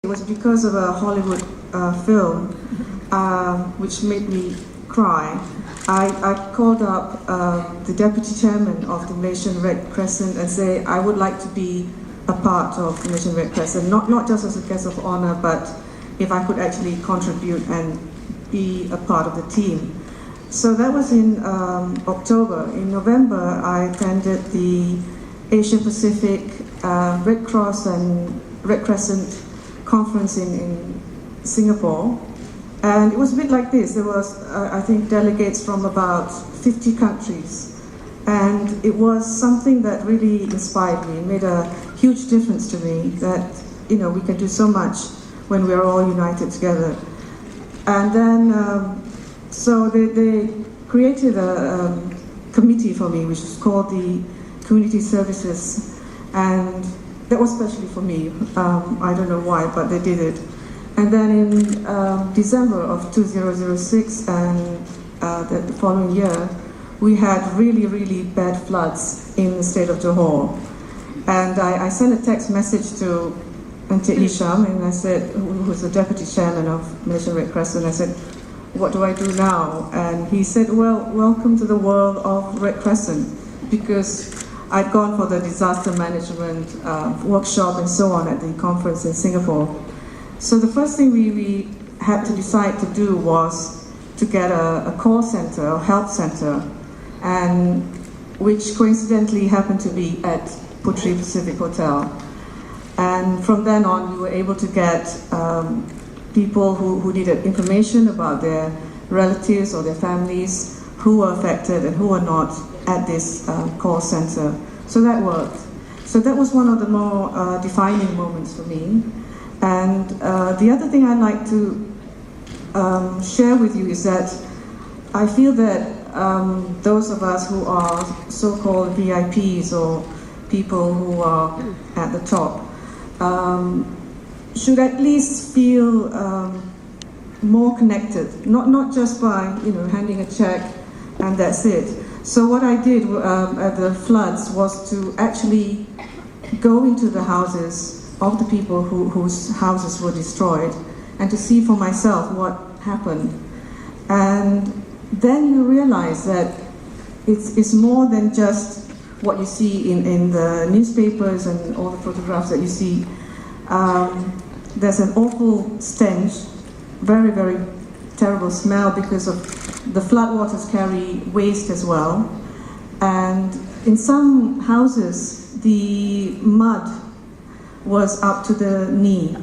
was because of a Hollywood film which made me cry. I called up the deputy chairman of the Malaysian Red Crescent and say I would like to be a part of the Malaysian Red Crescent, not just as a guest of honor, but if I could actually contribute and be a part of the team. So that was in October. In November, I attended the Asia Pacific Red Cross and Red Crescent conference in Singapore. And it was a bit like this. There was, I think, delegates from about 50 countries. And it was something that really inspired me. It made a huge difference to me that, you know, we can do so much when we're all united together. And then, so they created a committee for me, which is called the Community Services. And that was especially for me. I don't know why, but they did it. And then in December of 2006 and the following year, we had really, really bad floods in the state of Johor. And I sent a text message to Encik Hisham, and I said, who was the deputy chairman of Malaysian Red Crescent, I said, what do I do now? And he said, well, welcome to the world of Red Crescent, because I'd gone for the disaster management workshop and so on at the conference in Singapore. So the first thing we had to decide to do was to get a call center, a help center, and which coincidentally happened to be at Puteri Pacific Hotel. And from then on, we were able to get people who needed information about their relatives or their families who were affected and who were not at this call center. So that worked. So that was one of the more defining moments for me. And the other thing I'd like to share with you is that I feel that those of us who are so-called VIPs or people who are at the top should at least feel more connected, not just by handing a check and that's it. So what I did at the floods was to actually go into the houses of the people whose houses were destroyed and to see for myself what happened. And then you realize that it's more than just what you see in the newspapers and all the photographs that you see. There's an awful stench, very, very terrible smell because of the floodwaters carry waste as well. And in some houses, the mud was up to the knee.